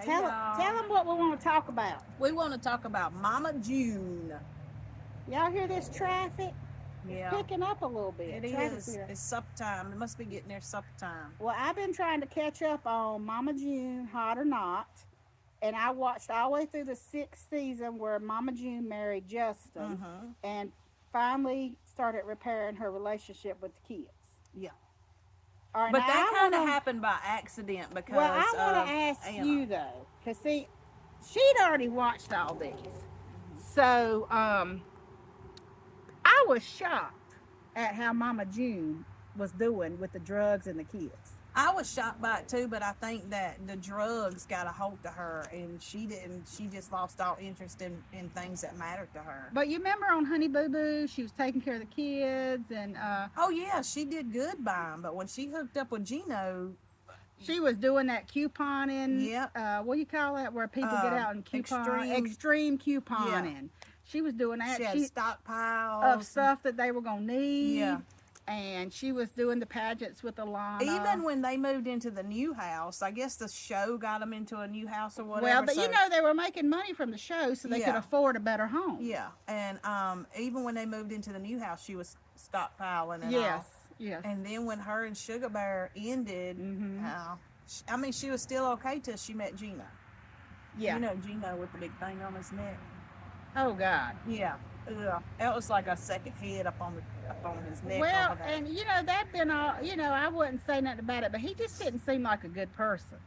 Hey Tell y'all. them what we want to talk about. We want to talk about Mama June. Y'all hear this traffic? It's Yeah, picking up a little it bit. Traffic's is. here. It's supper time. It must be getting there supper time. Well, I've been trying to catch up on Mama June, Hot or Not, and I watched all the way through the sixth season where Mama June married Justin, Mm-hmm. and finally started repairing her relationship with the kids. Yeah. All right, now But that I kind of want to. happened by accident Well, because I want to of ask Anna. you though, cause see, she'd already watched all these, so I was shocked at how Mama June was doing with the drugs and the kids. I was shocked by it too, but I think that the drugs got a hold to her and she didn't, she just lost all interest in things that mattered to her. But you remember on Honey Boo Boo, she was taking care of the kids, and Oh, yeah, she did good by him, but when she hooked up with Gino, she was doing that couponing. yep, What do you call that? Where people get out and coupon, extreme, extreme yeah, couponing. She was doing she that. had She of stockpiles, and stuff that they were gonna yeah. need, and she was doing the pageants with Alana. Even when they moved into the new house, I guess the show got them into a new house or Well, whatever. but you So know they were making money from the show, so they could yeah, afford a better home. yeah, and even when they moved into the new house, she was stockpiling and Yes, all. yes. And then when her and Sugar Bear ended, Mm-hmm. I mean, she was still okay till she met Gino. Yeah. You know, Gino with the big thing on his neck. Oh God. Yeah, ugh. That was like a second head up on his neck Well, over there. and you know that been all. You know, I wouldn't say nothing about it, but he just didn't seem like a good person.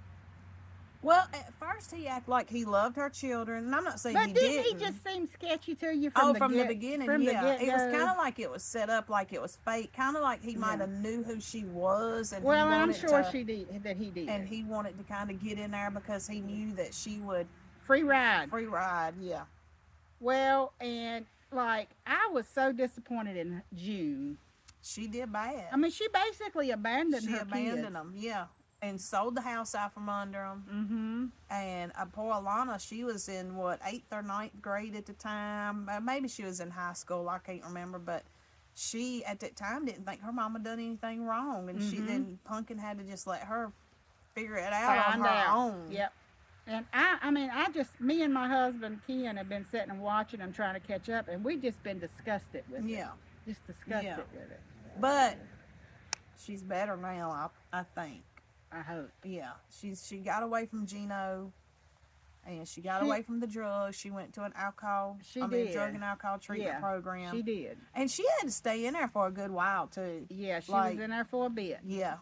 Well, at first he acted like he loved her children, and I'm not saying he But didn't he didn't. just seem sketchy to you Oh, from the beginning, from the yeah. get It was kind go? of like it was set up like it was fake, kind of like he might Yeah. have knew who she was, and he Well, I'm wanted sure to, she did that. He did. and he wanted to kind of get in there because he knew that she would Free ride. free ride. Yeah, Well, and like I was so disappointed in June. she did bad. I mean, she basically abandoned She her abandoned kids. them, yeah, and sold the house out from under them. Mm-hmm. And poor Alana, she was in what, eighth or ninth grade at the time. Maybe she was in high school. I can't remember, but she at that time didn't think her mama done anything wrong, and she Mm-hmm. then Pumpkin had to just let her figure it out on Find her out. own. Yep. And I mean, me and my husband Ken have been sitting and watching and trying to catch up, and we just been disgusted with it. Yeah, Just disgusted yeah, with it. but she's better now. I think. I hope. Yeah, she got away from Gino. And she got She away from the drugs. She went to an she did. drug and alcohol treatment Yeah, program. she did. And she had to stay in there for a good while too. Yeah, she Like, was in there for a bit. yeah.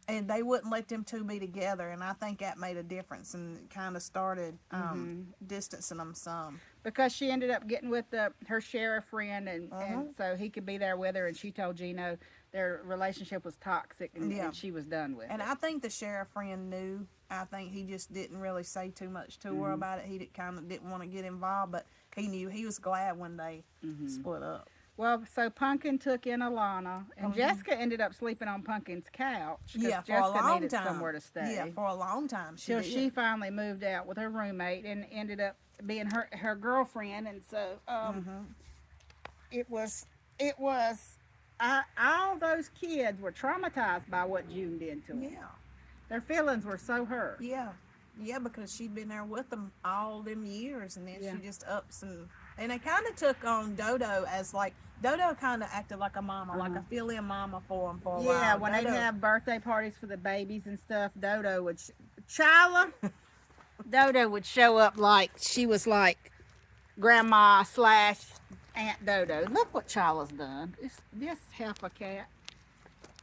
And they wouldn't let them two be together, and I think that made a difference and kind of started distancing them some. Because she ended up getting with her sheriff friend, and Uh-huh. so he could be there with her. And she told Gino their relationship was toxic, Yeah. and she was done with And it. I think the sheriff friend knew. I think he just didn't really say too much to her about it. He kind of didn't want to get involved, but he knew. He was glad when they split up. Well, so Pumpkin took in Alana, and Jessica ended up sleeping on Pumpkin's couch because Yeah, for a Jessica long needed time. somewhere to stay. Yeah, for a long time. Till did. she finally moved out with her roommate and ended up being her girlfriend, and so it was all those kids were traumatized by what June did to them. Yeah. Their feelings were so hurt. Yeah, yeah, because she'd been there with them all them years, and then Yeah. she just ups and they kind of took on Dodo as like Dodo kind of acted like a mama, like a fill-in mama for them for a while. Yeah, when they'd Dodo, have birthday parties for the babies and stuff, Dodo would Chyla. Dodo would show up like she was like grandma slash Aunt Dodo. Look what Chyla's done. It's this heifer cat.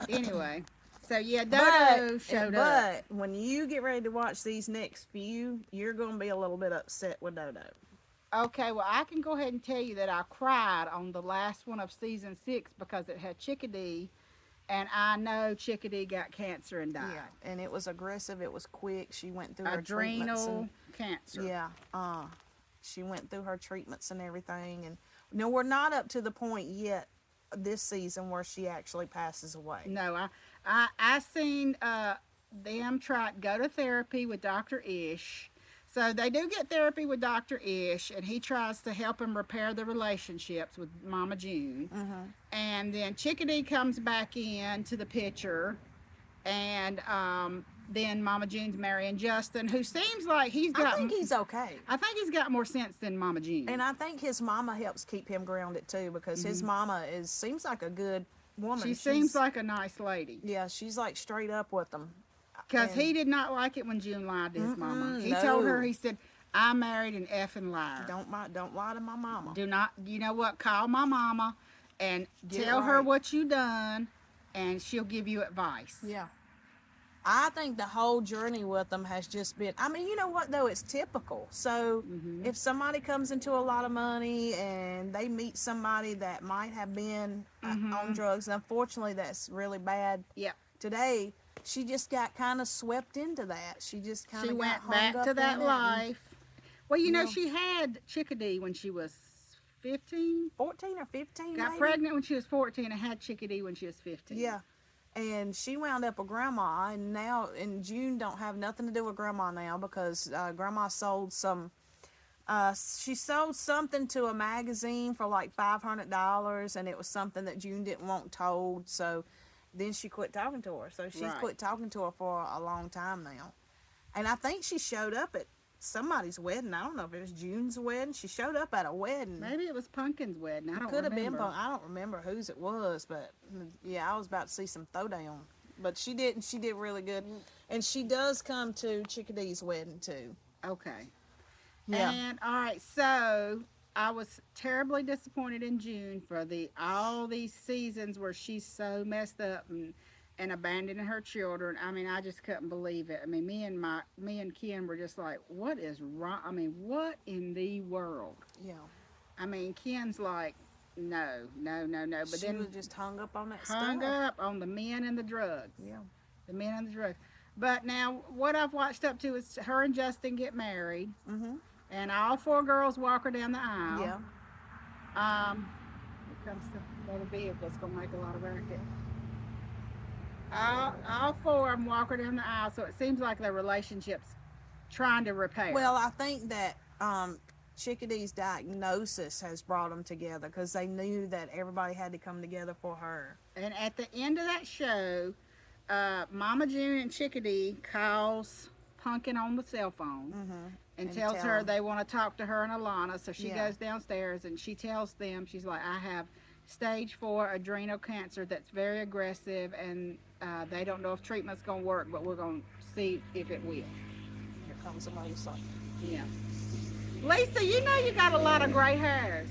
Anyway, so yeah, Dodo showed up. but when you get ready to watch these next few, you're gonna be a little bit upset with Dodo. Okay, well I can go ahead and tell you that I cried on the last one of season 6 because it had Chickadee, and I know Chickadee got cancer and died. Yeah, and it was aggressive. It was quick. She went through her treatments Adrenal and cancer. yeah, she went through her treatments and everything, and no, we're not up to the point yet this season where she actually passes away. No, I seen them go to therapy with Dr. Ish. So they do get therapy with Dr. Ish, and he tries to help them repair the relationships with Mama June. And then Chickadee comes back in to the picture, and then Mama June's marrying Justin, who seems like I think he's okay. I think he's got more sense than Mama June. And I think his mama helps keep him grounded too, because his mama seems like a good woman. She seems like a nice lady. Yeah, she's like straight up with him. Because he did not like it when June lied to his mama. He no. told her, he said, I married an effing liar. Don't lie to my mama. Do not, you know what, call my mama and Get it tell her right. what you done, and she'll give you advice. Yeah. I think the whole journey with them has just been, I mean, you know what though, it's typical. So if somebody comes into a lot of money and they meet somebody that might have been on drugs, unfortunately that's really bad. Yeah. Today, she just got kind of swept into that. She just kind She of went back to that life. Well, you know, Yeah. she had Chickadee when she was 15. 14 or 15 Got maybe? pregnant when she was 14 and had Chickadee when she was 15. Yeah. And she wound up with grandma, and now in June don't have nothing to do with grandma now, because grandma sold some, she sold something to a magazine for like $500, and it was something that June didn't want told, so then she quit talking to her. So she's Right. quit talking to her for a long time now. And I think she showed up at somebody's wedding. I don't know if it was June's wedding. She showed up at a wedding. Maybe it was Pumpkin's wedding. I don't Could have been, remember. I don't remember whose it was, but yeah, I was about to see some throwdown. But she didn't. She did really good, and she does come to Chickadee's wedding too. Okay. Yeah. And all right, so I was terribly disappointed in June for all these seasons where she's so messed up and abandoning her children. I mean, I just couldn't believe it. I mean, me and Ken were just like, what is wrong? I mean, what in the world? Yeah. I mean, Ken's like, no. But She then was just hung up on that hung stuff. up on the men and the drugs. Yeah. The men and the drugs. But now, what I've watched up to is her and Justin get married, Mhm. and all four girls walk her down the aisle. Yeah. Here comes the motor vehicle. It's gonna make a lot of racket. All four of them walk her down the aisle, so it seems like their relationship's trying to repair. Well, I think that Chickadee's diagnosis has brought them together, because they knew that everybody had to come together for her. and at the end of that show, Mama June and Chickadee calls Pumpkin on the cell phone and tells tell her her. they want to talk to her and Alana. So she Yeah. goes downstairs and she tells them, she's like, I have stage 4 adrenal cancer that's very aggressive, and they don't know if treatment's going to work, but we're going to see if it will. Here comes the motorcycle. Yeah. Lisa, you know you got a lot of gray hairs.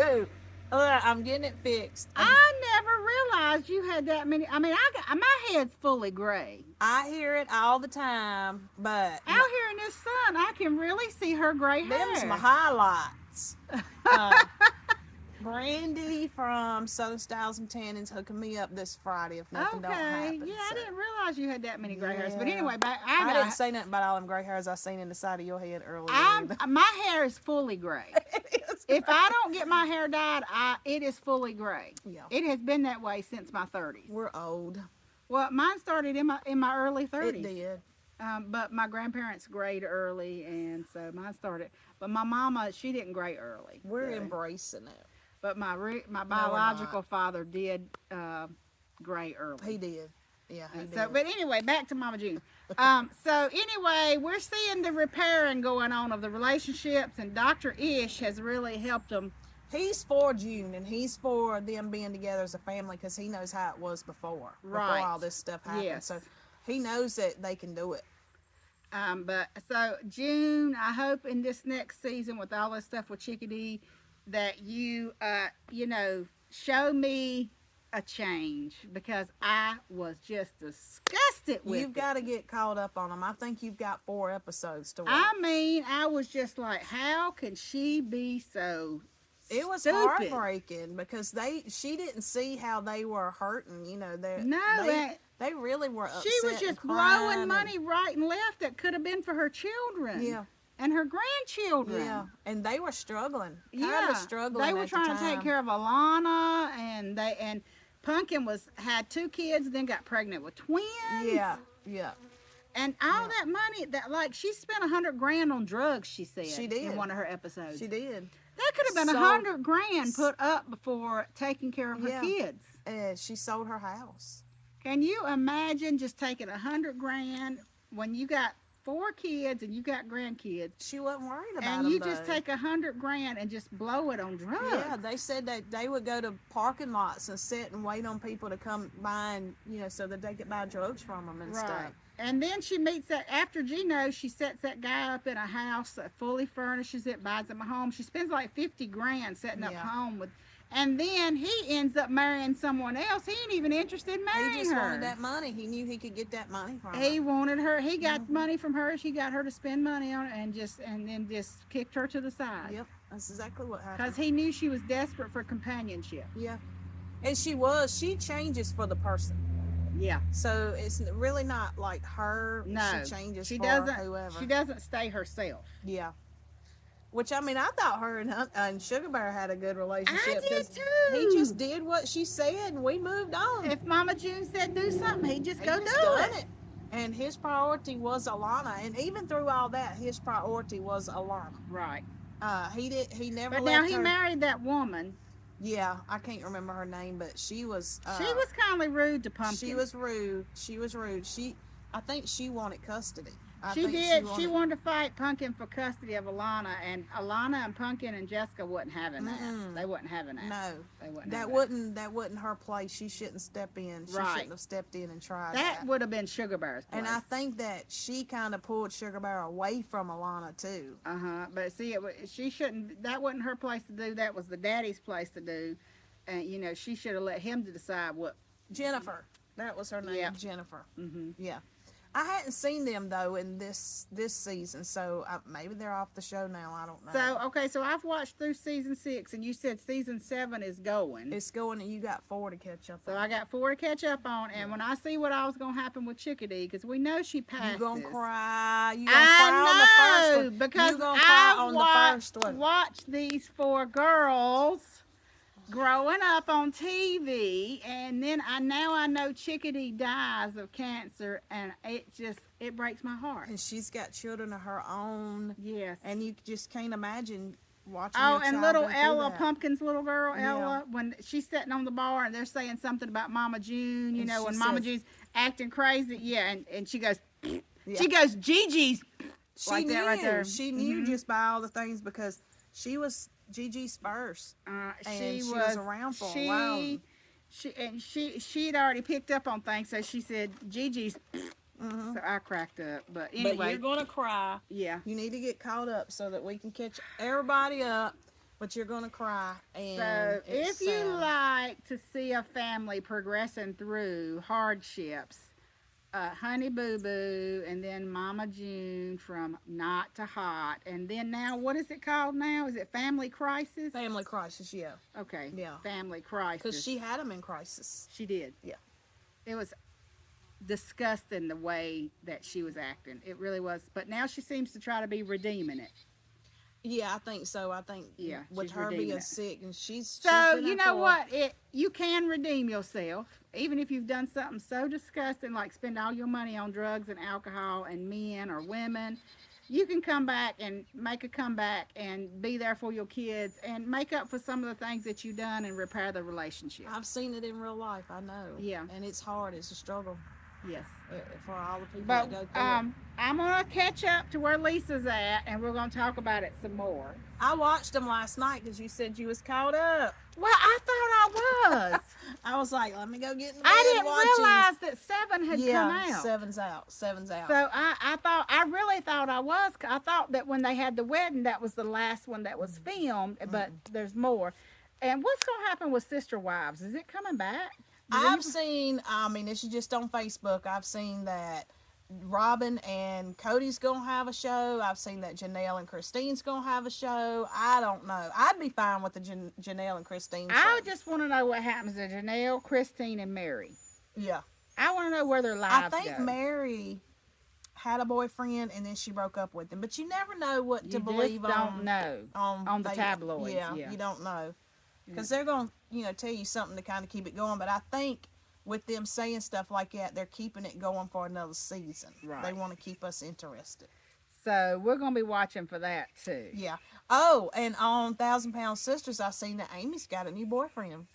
Ooh, I'm getting it fixed. I never realized you had that many. I mean, my head's fully gray. I hear it all the time, but Out here in this sun, I can really see her gray hair. them's my highlights. Brandy from Southern Styles and Tannins hooking me up this Friday if nothing don't Okay. happen. Yeah, I so. didn't realize you had that many gray hairs. But Yeah. anyway, I didn't say nothing about all them gray hairs I seen in the side of your head earlier. either. my hair is fully gray. It is If I don't get my hair dyed, it is fully gray. Yeah. It has been that way since my 30s. We're old. Well, mine started in my early 30s. It did. But my grandparents grayed early, and so mine started. But my mama, she didn't gray early. We're so. embracing it. But my biological father did gray early. He did. Yeah, he did. So, but anyway, back to Mama June. So anyway, we're seeing the repairing going on of the relationships, and Dr. Ish has really helped them. He's for June, and he's for them being together as a family, because he knows how it was before Right. all this stuff happened. Yes. So he knows that they can do it. But so June, I hope in this next season with all this stuff with Chickadee, that you, show me a change, because I was just disgusted with You've it. got to get caught up on them. I think you've got 4 episodes to watch. I mean, I was just like, how can she be so It was stupid? heartbreaking, because she didn't see how they were hurting. You know, they really were upset. She was and just crying blowing and- money right and left that could have been for her children. Yeah. And her grandchildren. Yeah, and they were struggling. Kind Yeah. of struggling. They were at the trying to take time. care of Alana, and Pumpkin had 2 kids, then got pregnant with twins. Yeah, yeah. And all that money she spent $100,000 on drugs, she said. She did. In one of her episodes. She did. That could have been So- $100,000 put up before taking care of her Yeah. kids. She sold her house. Can you imagine just taking $100,000 when you got 4 kids and you got grandkids, She wasn't worried about and them, you just though. take $100,000 and just blow it on drugs? Yeah, they said that they would go to parking lots and sit and wait on people to come by and, so that they could buy drugs from them and Right. stuff. And then she meets that, after Gino, she sets that guy up in a house that fully furnishes it, buys him a home. She spends like $50,000 setting up a Yeah. home with, and then he ends up marrying someone else. He ain't even interested in marrying He just her. wanted that money. He knew he could get that money from He her. wanted her. He got money from her. She got her to spend money on it, and then just kicked her to the side. Yep, that's exactly what happened. Because he knew she was desperate for companionship. Yeah. And she changes for the person. Yeah. So it's really not like her. No. She changes She for doesn't. whoever. She doesn't stay herself. Yeah. Which, I mean, I thought her and Sugar Bear had a good relationship. I did 'cause too. He just did what she said and we moved on. If Mama June said do something, he'd just He go just do done it. And his priority was Alana. And even through all that, his priority was Alana. Right. He never But left now he her. married that woman. Yeah, I can't remember her name, but she was. She was kind of rude to Pumpkin. She was rude. I think she wanted custody. She did. She wanted to fight Pumpkin for custody of Alana, and Alana and Pumpkin and Jessica wasn't having that. Mm-mm. They wasn't having that. No, They wasn't. that having wasn't her place. She shouldn't step in. She Right. shouldn't have stepped in and tried That that. would have been Sugar Bear's place. And I think that she kind of pulled Sugar Bear away from Alana too. But see, she shouldn't. That wasn't her place to do. That was the daddy's place to do. And she should have let him to decide what. Jennifer, that was her name. Yeah. Jennifer. Mm-hmm. Yeah. I hadn't seen them though in this season, so maybe they're off the show now. I don't know. So I've watched through season 6, and you said season 7 is going. It's going, and you got 4 to catch up. So on. I got 4 to catch up on, and when I see what all's gonna happen with Chickadee, because we know she passes. You gonna cry? You gonna cry on the first one? Because you gonna cry I've on the first one? watched these 4 girls growing up on TV, and then I know Chickadee dies of cancer, and it breaks my heart. And she's got children of her own, Yes. and you just can't imagine watching. Oh, your and child little go through Ella, that. Pumpkin's little girl, Yeah. Ella, when she's sitting on the bar and they're saying something about Mama June, And she when Mama says- June's acting crazy, and she goes, Yeah. she goes, Gigi's. She like knew. that right there. She knew Mhm. just by all the things because she was Gigi's first. She was around for a while. She'd already picked up on things, so she said Gigi's. Mm-hmm. So I cracked up, but anyway, But you're gonna cry. yeah. You need to get caught up so that we can catch everybody up. But you're gonna cry. And So it's if you sad. like to see a family progressing through hardships, Honey Boo Boo, and then Mama June from Not to Hot, and then now what is it called now? Is it Family Crisis? Family Crisis, yeah, Okay. Yeah. Family Crisis. because she had them in crisis. She did. Yeah. It was disgusting the way that she was acting. It really was. But now she seems to try to be redeeming it. Yeah, I think so. I think Yeah, with she's her redeeming being it. sick and she's So been you in know for- what? You can redeem yourself, even if you've done something so disgusting like spend all your money on drugs and alcohol and men or women. You can come back and make a comeback and be there for your kids and make up for some of the things that you've done and repair the relationship. I've seen it in real life. I know. Yeah. and it's hard. It's a struggle Yes. for all the people But that go through it. I'm gonna catch up to where Lisa's at, and we're gonna talk about it some more. I watched them last night because you said you was caught up. Well, I thought I was. I was like, let me go get in the bed I and didn't watch realize that 7 had yeah, come out. Seven's out. Seven's out. So I really thought I was. I thought that when they had the wedding, that was the last one that was filmed, but there's more. And what's gonna happen with Sister Wives? Is it coming back? I've seen, I mean, this is just on Facebook. I've seen that Robin and Cody's gonna have a show. I've seen that Janelle and Christine's gonna have a show. I don't know. I'd be fine with the Janelle and Christine show. I just want to know what happens to Janelle, Christine, and Mary. Yeah. I want to know where their I lives think go. Mary had a boyfriend and then she broke up with him. But you never know what to You believe just don't know. on the they- tabloids, Yeah, yeah. you don't know. Because they're going to, tell you something to kind of keep it going. But I think with them saying stuff like that, they're keeping it going for another season. Right. They want to keep us interested. So we're gonna be watching for that too. Yeah. Oh, and on 1,000 Pound Sisters, I seen that Amy's got a new boyfriend.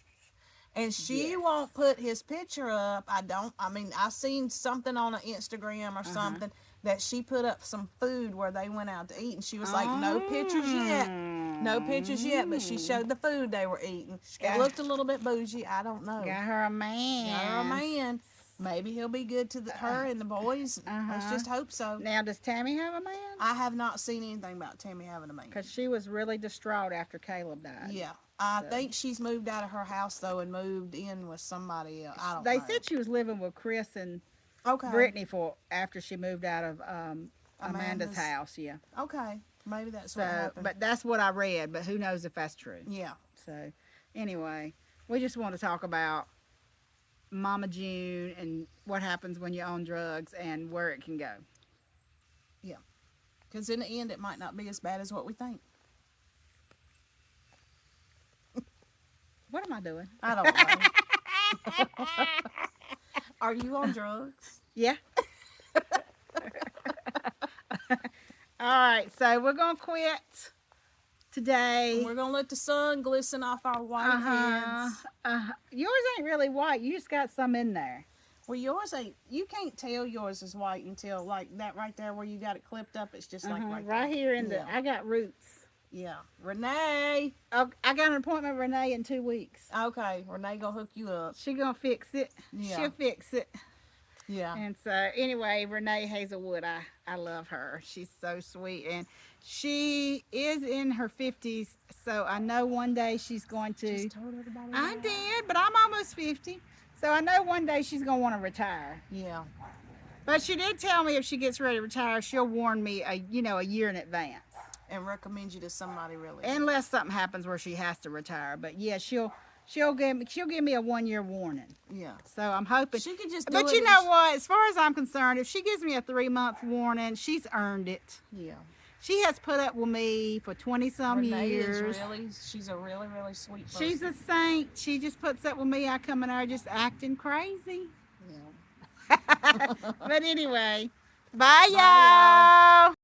And she Yes. won't put his picture up. I mean, I seen something on an Instagram or something that she put up some food where they went out to eat, and she was like, no pictures yet. No pictures yet, but she showed the food they were eating. It Got- looked a little bit bougie. I don't know. Got her a man. Got her a man. Maybe he'll be good to her and the boys. Let's just hope so. Now, does Tammy have a man? I have not seen anything about Tammy having a man. Because she was really distraught after Caleb died. Yeah. I think she's moved out of her house, though, and moved in with somebody else. I don't They know. said she was living with Chris and Okay. Brittany after she moved out of Amanda's Amanda's- house. Yeah. Okay. Maybe that's what So, happened. but that's what I read. But who knows if that's true? Yeah. So, anyway, we just want to talk about Mama June and what happens when you're on drugs and where it can go. Because in the end, it might not be as bad as what we think. What am I doing? I don't know. Are you on drugs? Yeah. All right, so we're gonna quit today. We're going to let the sun glisten off our white heads. Yours ain't really white. You just got some in there. Well, yours ain't. You can't tell yours is white until, like, that right there where you got it clipped up. It's just like Right there. here in the. Yeah. I got roots. Yeah. Renee. Oh, I got an appointment with Renee in 2 weeks. Okay. Renee going to hook you up. She gonna fix it. Yeah. She'll fix it. Yeah. And so anyway, Renee Hazelwood, I love her. She's so sweet, and she is in her 50s. So I know one day she's going to. Just told everybody I that. did, but I'm almost 50. So I know one day she's gonna want to retire. Yeah. But she did tell me if she gets ready to retire, she'll warn me a year in advance. And recommend you to somebody really. Unless something happens where she has to retire. But yeah, she'll give me a 1 year warning. Yeah. So I'm hoping. She could just do But it you and know what? As far as I'm concerned, if she gives me a 3-month warning, she's earned it. Yeah. She has put up with me for 20-some Renee years. she's a really, really sweet person. She's a saint. She just puts up with me. I come in there just acting crazy. Yeah. But anyway, bye Bye, y'all. y'all.